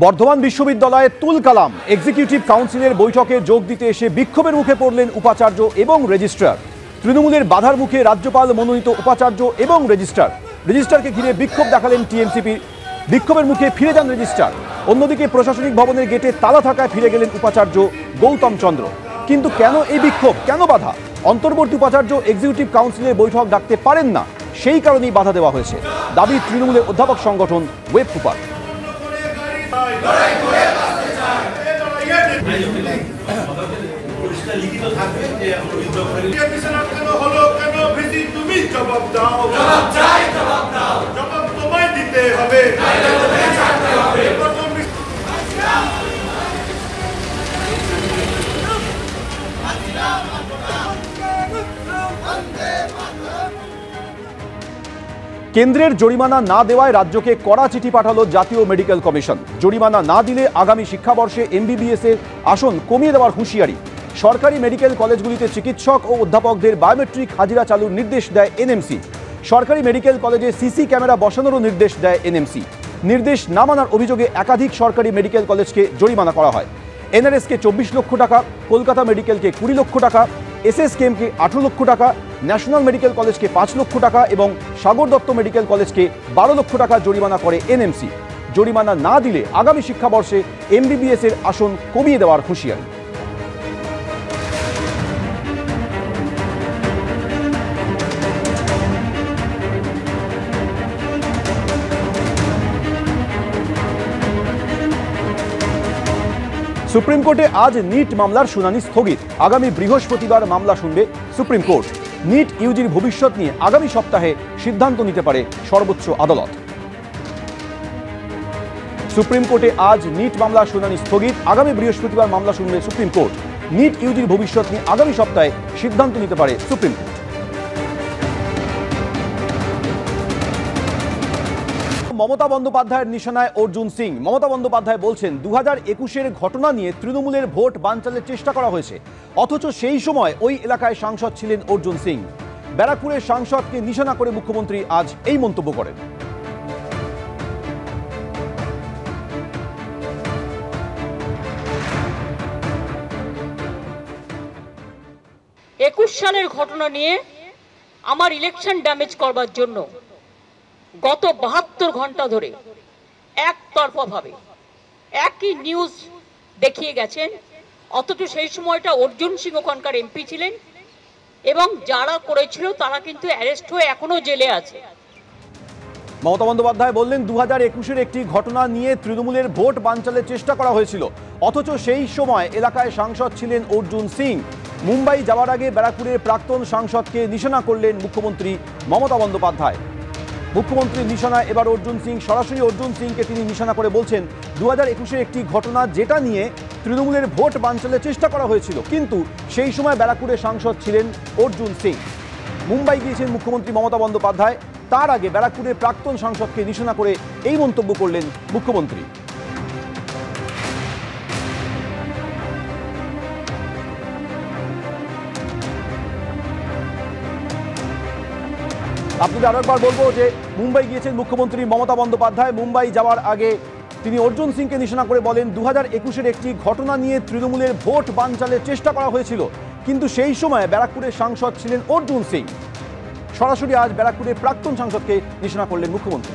বর্ধমান বিশ্ববিদ্যালয়ে তুল কালাম এক্সিকিউটিভ কাউন্সিলের বৈঠকে যোগ দিতে এসে বিক্ষোভের মুখে পড়লেন উপাচার্য এবং রেজিস্ট্রার। তৃণমূলের বাধার মুখে রাজ্যপাল মনোনীত উপাচার্য এবং রেজিস্ট্রারকে ঘিরে বিক্ষোভ দেখালেন টিএমসিপি। বিক্ষোভের মুখে ফিরে যান রেজিস্ট্রার। অন্যদিকে প্রশাসনিক ভবনের গেটে তালা থাকায় ফিরে গেলেন উপাচার্য গৌতম চন্দ্র। কিন্তু কেন এই বিক্ষোভ, কেন বাধা? অন্তর্বর্তী উপাচার্য এক্সিকিউটিভ কাউন্সিলের বৈঠক ডাকতে পারেন না, সেই কারণেই বাধা দেওয়া হয়েছে। দাবি তৃণমূলের অধ্যাপক সংগঠন ওয়েব কুপার। কেন্দ্রের জরিমানা না দেওয়ায় রাজ্যকে কড়া চিঠি পাঠালো জাতীয় মেডিকেল কমিশন। জরিমানা না দিলে আগামী শিক্ষাবর্ষে এমবিবিএস এর আসন কমিয়ে দেওয়ার হুঁশিয়ারি। সরকারি মেডিকেল কলেজগুলিতে চিকিৎসক ও অধ্যাপকদের বায়োমেট্রিক হাজিরা চালুর নির্দেশ দেয় এনএমসি। সরকারি মেডিকেল কলেজে সিসি ক্যামেরা বসানোরও নির্দেশ দেয় এনএমসি। নির্দেশ না মানার অভিযোগে একাধিক সরকারি মেডিকেল কলেজকে জরিমানা করা হয়। এনআরএসকে 24 লক্ষ টাকা, কলকাতা মেডিকেলকে 20 লক্ষ টাকা, এসএসকেএমকে 18 লক্ষ টাকা, ন্যাশনাল মেডিকেল কলেজকে 5 লক্ষ টাকা এবং সাগর দত্ত মেডিকেল কলেজকে 12 লক্ষ টাকা জরিমানা করে এনএমসি। জরিমানা না দিলে আগামী শিক্ষাবর্ষে এমবিবিএস এর আসন কমিয়ে দেওয়ার হুঁশিয়ারি। সুপ্রিম কোর্টে আজ নিট মামলার শুনানি স্থগিত। আগামী বৃহস্পতিবার মামলা শুনবে সুপ্রিম কোর্ট। নিট ইউজির ভবিষ্যৎ নিয়ে আগামী সপ্তাহে সিদ্ধান্ত নিতে পারে সর্বোচ্চ আদালত। সুপ্রিম কোর্টে আজ নিট মামলার শুনানি স্থগিত। আগামী বৃহস্পতিবার মামলা শুনবে সুপ্রিম কোর্ট। নিট ইউজির ভবিষ্যৎ নিয়ে আগামী সপ্তাহে সিদ্ধান্ত নিতে পারে সুপ্রিম কোর্ট। মমতা বন্দ্যোপাধ্যায়ের নিশানায় অর্জুন সিং। মমতা বন্দ্যোপাধ্যায় বলছেন 2021-এর ঘটনা নিয়ে তৃণমূলের ভোট বানচালের চেষ্টা করা হয়েছে, অথচ সেই সময় ওই এলাকায় সাংসদ ছিলেন অর্জুন সিং। ব্যারাকপুরের সাংসদকে নিশানা করে মুখ্যমন্ত্রী আজ এই মন্তব্য করেন। 21 সালের ঘটনা নিয়ে আমার ইলেকশন ড্যামেজ করবার জন্য গত 72 ঘন্টা ধরে একতরফাভাবে একই নিউজ দেখিয়ে গেছেন, অথচ সেই সময়টা অর্জুন সিং ওখানকার এমপি ছিলেন এবং যারা করেছিল তারা কিন্তু অ্যারেস্ট হয়ে এখনো জেলে আছে। মমতা বন্দ্যোপাধ্যায় বললেন 2021-এর একটি ঘটনা নিয়ে তৃণমূলের ভোট বানচালের চেষ্টা করা হয়েছিল, অথচ সেই সময় এলাকায় সাংসদ ছিলেন অর্জুন সিং। মুম্বাই যাওয়ার আগে ব্যারাকপুরের প্রাক্তন সাংসদকে নিশানা করলেন মুখ্যমন্ত্রী মমতা বন্দ্যোপাধ্যায়। মুখ্যমন্ত্রীর নিশানায় এবার অর্জুন সিং। সরাসরি অর্জুন সিংকে তিনি নিশানা করে বলছেন 2021-এর একটি ঘটনা যেটা নিয়ে তৃণমূলের ভোট বানচালের চেষ্টা করা হয়েছিল, কিন্তু সেই সময় ব্যারাকপুরের সাংসদ ছিলেন অর্জুন সিং। মুম্বাই গিয়েছেন মুখ্যমন্ত্রী মমতা বন্দ্যোপাধ্যায়, তার আগে ব্যারাকপুরের প্রাক্তন সাংসদকে নিশানা করে এই মন্তব্য করলেন মুখ্যমন্ত্রী। আপনাদের আরো একবার বলবো যে মুম্বাই গিয়েছেন মুখ্যমন্ত্রী মমতা বন্দ্যোপাধ্যায়। মুম্বাই যাওয়ার আগে তিনি অর্জুন সিংকে নিশানা করে বলেন 2021-এর একটি ঘটনা নিয়ে তৃণমূলের ভোট বানচালের চেষ্টা করা হয়েছিল, কিন্তু সেই সময় ব্যারাকপুরের সাংসদ ছিলেন অর্জুন সিং। সরাসরি আজ ব্যারাকপুরের প্রাক্তন সাংসদকে নিশানা করলেন মুখ্যমন্ত্রী।